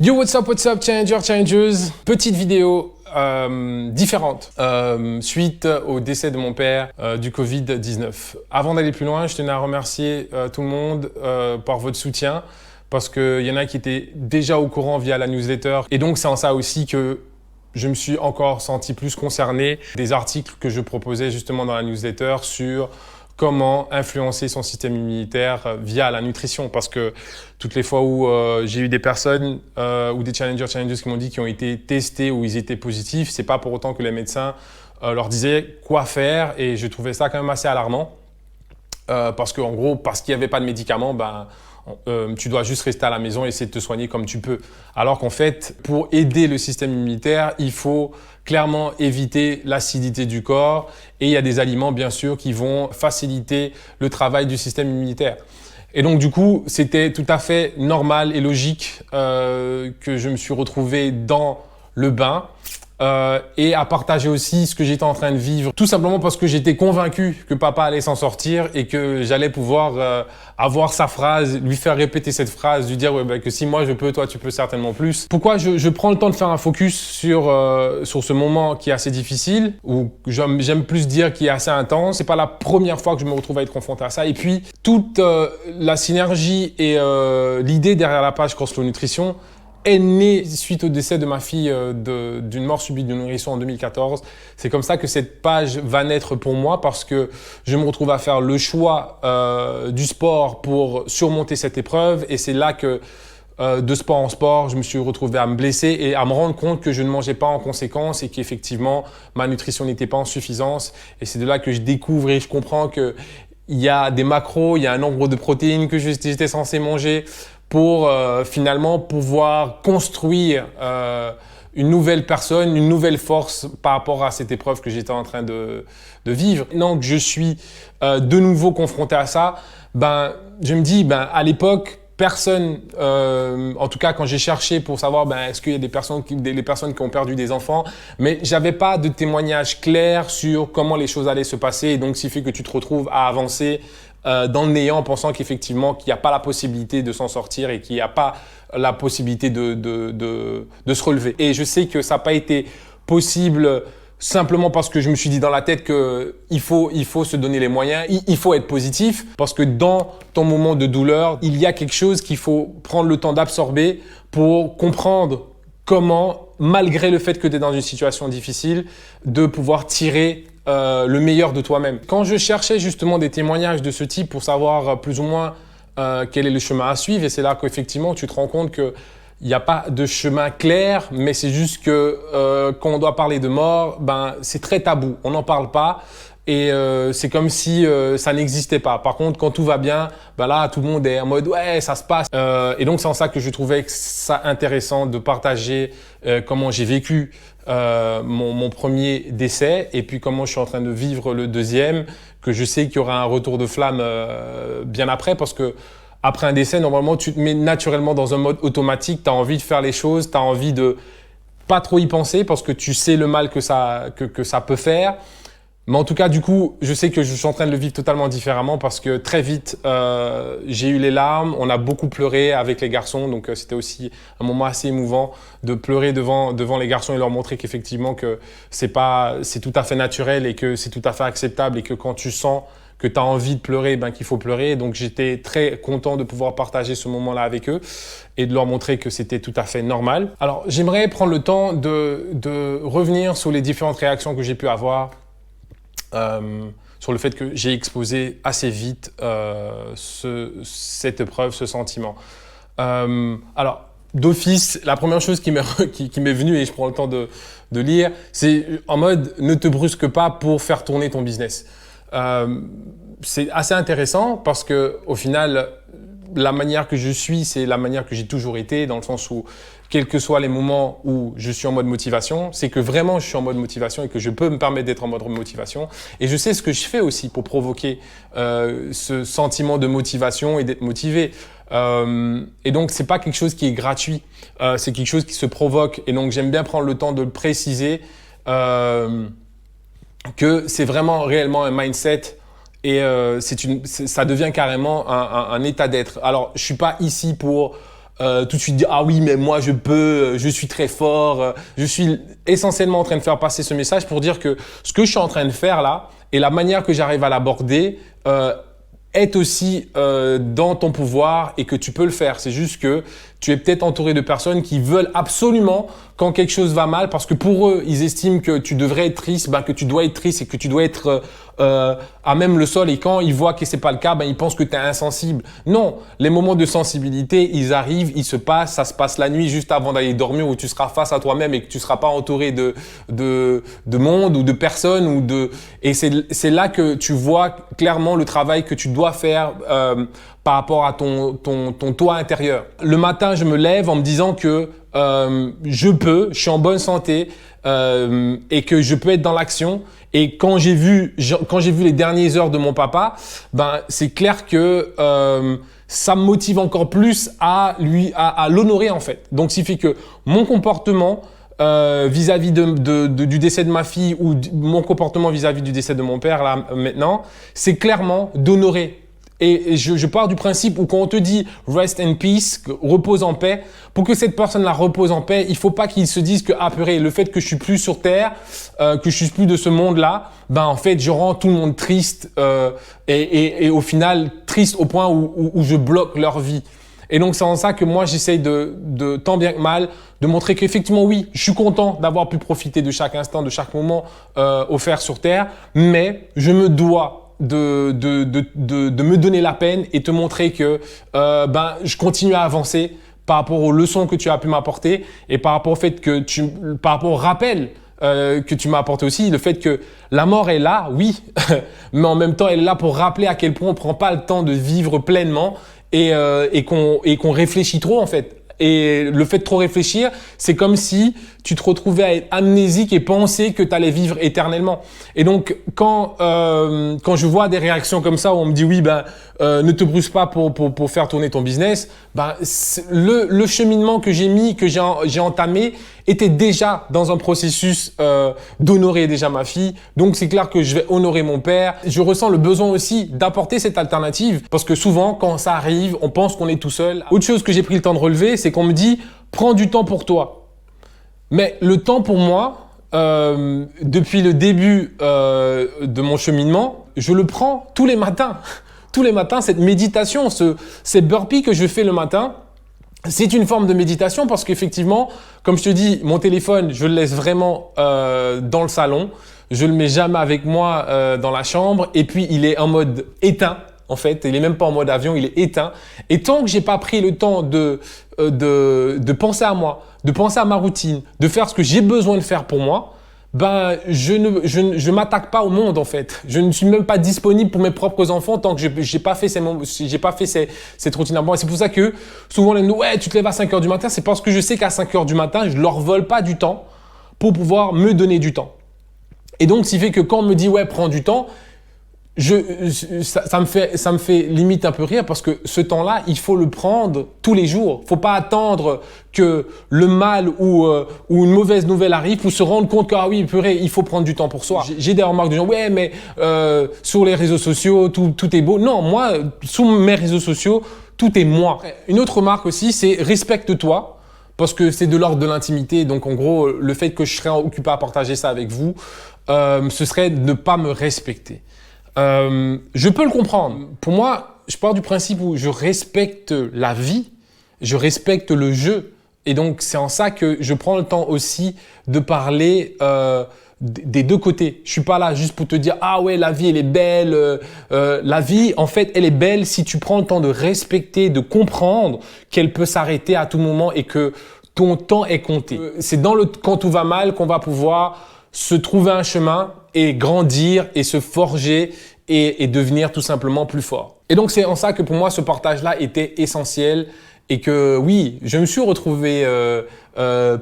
Yo, what's up, Challenger, Challengers. Petite vidéo différente suite au décès de mon père du Covid-19. Avant d'aller plus loin, je tenais à remercier tout le monde par votre soutien parce qu'il y en a qui étaient déjà au courant via la newsletter. Et donc, c'est en ça aussi que je me suis encore senti plus concerné des articles que je proposais justement dans la newsletter sur comment influencer son système immunitaire via la nutrition. Parce que toutes les fois où j'ai eu des personnes ou des challengers qui m'ont dit qu'ils ont été testés ou ils étaient positifs, c'est pas pour autant que les médecins leur disaient quoi faire. Et je trouvais ça quand même assez alarmant. Parce qu'en gros, parce qu'il n'y avait pas de médicaments, tu dois juste rester à la maison et essayer de te soigner comme tu peux. Alors qu'en fait, pour aider le système immunitaire, il faut clairement éviter l'acidité du corps et il y a des aliments bien sûr qui vont faciliter le travail du système immunitaire. Et donc du coup, c'était tout à fait normal et logique que je me suis retrouvé dans le bain et à partager aussi ce que j'étais en train de vivre, tout simplement parce que j'étais convaincu que papa allait s'en sortir et que j'allais pouvoir avoir sa phrase, lui faire répéter cette phrase, lui dire que si moi je peux, toi tu peux certainement plus. Pourquoi je prends le temps de faire un focus sur ce moment qui est assez difficile, ou j'aime plus dire qui est assez intense. C'est pas la première fois que je me retrouve à être confronté à ça. Et puis toute la synergie et l'idée derrière la page Crossflow Nutrition est née suite au décès de ma fille d'une mort subite de nourrisson en 2014. C'est comme ça que cette page va naître pour moi parce que je me retrouve à faire le choix du sport pour surmonter cette épreuve et c'est là que de sport en sport, je me suis retrouvé à me blesser et à me rendre compte que je ne mangeais pas en conséquence et qu'effectivement ma nutrition n'était pas en suffisance et c'est de là que je découvre et je comprends que il y a des macros, il y a un nombre de protéines que j'étais censé manger pour finalement pouvoir construire une nouvelle personne, une nouvelle force par rapport à cette épreuve que j'étais en train de vivre. Maintenant que je suis de nouveau confronté à ça, je me dis, à l'époque, personne, en tout cas quand j'ai cherché pour savoir est-ce qu'il y a des personnes qui ont perdu des enfants, mais j'avais pas de témoignage clair sur comment les choses allaient se passer et donc ce qui fait que tu te retrouves à avancer dans le néant en pensant qu'effectivement qu'il n'y a pas la possibilité de s'en sortir et qu'il n'y a pas la possibilité de se relever. Et je sais que ça n'a pas été possible simplement parce que je me suis dit dans la tête qu'il faut se donner les moyens, il faut être positif parce que dans ton moment de douleur, il y a quelque chose qu'il faut prendre le temps d'absorber pour comprendre comment, malgré le fait que tu es dans une situation difficile, de pouvoir tirer le meilleur de toi-même. Quand je cherchais justement des témoignages de ce type pour savoir plus ou moins quel est le chemin à suivre, et c'est là qu'effectivement tu te rends compte qu'il n'y a pas de chemin clair, mais c'est juste que quand on doit parler de mort, c'est très tabou, on n'en parle pas. Et c'est comme si ça n'existait pas. Par contre, quand tout va bien, là, tout le monde est en mode « ouais, ça se passe ». Et donc, c'est en ça que je trouvais que ça intéressant de partager comment j'ai vécu mon premier décès et puis comment je suis en train de vivre le deuxième, que je sais qu'il y aura un retour de flamme bien après parce que après un décès, normalement, tu te mets naturellement dans un mode automatique, tu as envie de faire les choses, tu as envie de pas trop y penser parce que tu sais le mal que ça peut faire. Mais en tout cas, du coup, je sais que je suis en train de le vivre totalement différemment parce que très vite, j'ai eu les larmes. On a beaucoup pleuré avec les garçons. Donc, c'était aussi un moment assez émouvant de pleurer devant les garçons et leur montrer qu'effectivement, que c'est tout à fait naturel et que c'est tout à fait acceptable et que quand tu sens que tu as envie de pleurer, qu'il faut pleurer. Donc, j'étais très content de pouvoir partager ce moment-là avec eux et de leur montrer que c'était tout à fait normal. Alors, j'aimerais prendre le temps de revenir sur les différentes réactions que j'ai pu avoir sur le fait que j'ai exposé assez vite cette épreuve, ce sentiment. Alors, d'office, la première chose qui m'est venue, et je prends le temps de lire, c'est en mode « ne te brusque pas pour faire tourner ton business ». C'est assez intéressant parce que au final, la manière que je suis, c'est la manière que j'ai toujours été, dans le sens où, quels que soient les moments où je suis en mode motivation, c'est que vraiment je suis en mode motivation et que je peux me permettre d'être en mode motivation. Et je sais ce que je fais aussi pour provoquer ce sentiment de motivation et d'être motivé. Et donc, c'est pas quelque chose qui est gratuit, c'est quelque chose qui se provoque. Et donc, j'aime bien prendre le temps de le préciser que c'est vraiment réellement un mindset. Et ça devient carrément un état d'être. Alors, je suis pas ici pour tout de suite dire ah oui mais moi je peux, je suis très fort. Je suis essentiellement en train de faire passer ce message pour dire que ce que je suis en train de faire là et la manière que j'arrive à l'aborder est aussi dans ton pouvoir et que tu peux le faire. C'est juste que tu es peut-être entouré de personnes qui veulent absolument quand quelque chose va mal parce que pour eux, ils estiment que tu devrais être triste, que tu dois être triste et que tu dois être à même le sol et quand ils voient que c'est pas le cas, ils pensent que tu es insensible. Non, les moments de sensibilité, ils arrivent, ils se passent, ça se passe la nuit juste avant d'aller dormir où tu seras face à toi-même et que tu seras pas entouré de monde ou de personnes et c'est là que tu vois clairement le travail que tu dois faire par rapport à ton toi intérieur. Le matin, je me lève en me disant que je suis en bonne santé et que je peux être dans l'action. Et quand j'ai vu les dernières heures de mon papa, c'est clair que ça me motive encore plus à l'honorer en fait. Donc, ce qui fait que mon comportement vis-à-vis du décès de ma fille ou mon comportement vis-à-vis du décès de mon père là maintenant, c'est clairement d'honorer. Et je pars du principe où quand on te dit rest in peace, repose en paix, pour que cette personne-là repose en paix, il faut pas qu'il se dise que ah purée, le fait que je suis plus sur terre, que je suis plus de ce monde-là, en fait je rends tout le monde triste et au final triste au point où je bloque leur vie. Et donc c'est en ça que moi j'essaye de tant bien que mal de montrer qu'effectivement oui, je suis content d'avoir pu profiter de chaque instant, de chaque moment offert sur terre, mais je me dois de me donner la peine et te montrer que je continue à avancer par rapport aux leçons que tu as pu m'apporter et par rapport au fait que par rapport au rappel que tu m'as apporté aussi, le fait que la mort est là, oui, mais en même temps elle est là pour rappeler à quel point on prend pas le temps de vivre pleinement et qu'on réfléchit trop en fait. Et le fait de trop réfléchir, c'est comme si tu te retrouvais à être amnésique et penser que tu allais vivre éternellement. Et donc, quand je vois des réactions comme ça où on me dit oui, ne te brûle pas pour faire tourner ton business, le cheminement que j'ai entamé était déjà dans un processus d'honorer déjà ma fille. Donc, c'est clair que je vais honorer mon père. Je ressens le besoin aussi d'apporter cette alternative parce que souvent, quand ça arrive, on pense qu'on est tout seul. Autre chose que j'ai pris le temps de relever, c'est qu'on me dit « prends du temps pour toi ». Mais le temps pour moi, depuis le début de mon cheminement, je le prends tous les matins. Tous les matins, cette méditation, ces burpees que je fais le matin, c'est une forme de méditation parce qu'effectivement, comme je te dis, mon téléphone, je le laisse vraiment dans le salon. Je le mets jamais avec moi dans la chambre et puis il est en mode éteint. En fait, il est même pas en mode avion, il est éteint. Et tant que j'ai pas pris le temps de penser à moi, de penser à ma routine, de faire ce que j'ai besoin de faire pour moi, je m'attaque pas au monde en fait. Je ne suis même pas disponible pour mes propres enfants tant que j'ai pas fait cette routine à moi. C'est pour ça que souvent les ouais, tu te lèves à 5 heures du matin, c'est parce que je sais qu'à 5 heures du matin, je leur vole pas du temps pour pouvoir me donner du temps. Et donc, ce qui fait que quand on me dit ouais, prends du temps, ça me fait limite un peu rire parce que ce temps-là, il faut le prendre tous les jours. Faut pas attendre que le mal ou une mauvaise nouvelle arrive pour se rendre compte que ah oui, purée, il faut prendre du temps pour soi. J'ai des remarques de gens, ouais, mais sur les réseaux sociaux, tout est beau. Non, moi, sur mes réseaux sociaux, tout est moi. Une autre remarque aussi, c'est respecte-toi. Parce que c'est de l'ordre de l'intimité. Donc, en gros, le fait que je serais occupé à partager ça avec vous, ce serait de ne pas me respecter. Je peux le comprendre. Pour moi, je pars du principe où je respecte la vie, je respecte le jeu. Et donc, c'est en ça que je prends le temps aussi de parler des deux côtés. Je suis pas là juste pour te dire « Ah ouais, la vie, elle est belle. » La vie, en fait, elle est belle si tu prends le temps de respecter, de comprendre qu'elle peut s'arrêter à tout moment et que ton temps est compté. C'est quand tout va mal qu'on va pouvoir se trouver un chemin et grandir et se forger et devenir tout simplement plus fort. Et donc, c'est en ça que pour moi, ce partage-là était essentiel et que oui, je me suis retrouvé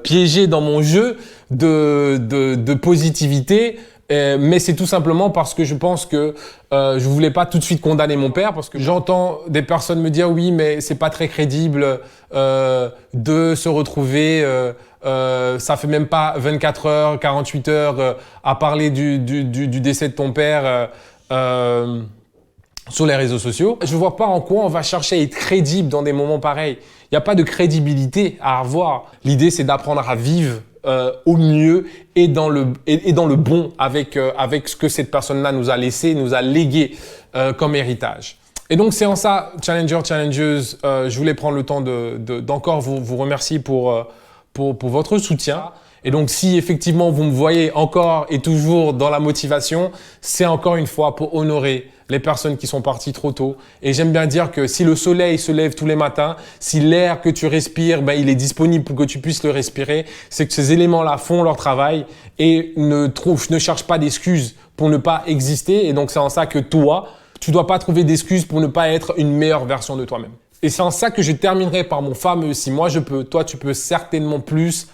piégé dans mon jeu de positivité, mais c'est tout simplement parce que je pense que je voulais pas tout de suite condamner mon père parce que j'entends des personnes me dire oui, mais c'est pas très crédible de se retrouver ça fait même pas 24 heures, 48 heures à parler du décès de ton père sur les réseaux sociaux. Je vois pas en quoi on va chercher à être crédible dans des moments pareils. Il n'y a pas de crédibilité à avoir. L'idée, c'est d'apprendre à vivre au mieux et dans le bon avec ce que cette personne-là nous a laissé, nous a légué comme héritage. Et donc, c'est en ça, Challengers, Challengeuses, je voulais prendre le temps d'encore vous remercier pour votre soutien. Et donc, si effectivement vous me voyez encore et toujours dans la motivation, c'est encore une fois pour honorer les personnes qui sont parties trop tôt. Et j'aime bien dire que si le soleil se lève tous les matins, si l'air que tu respires, il est disponible pour que tu puisses le respirer, c'est que ces éléments-là font leur travail et ne cherchent pas d'excuses pour ne pas exister. Et donc, c'est en ça que toi, tu dois pas trouver d'excuses pour ne pas être une meilleure version de toi-même. Et c'est en ça que je terminerai par mon fameux « si moi je peux, toi tu peux certainement plus ».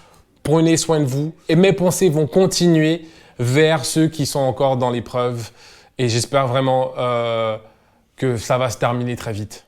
Prenez soin de vous et mes pensées vont continuer vers ceux qui sont encore dans l'épreuve et j'espère vraiment que ça va se terminer très vite.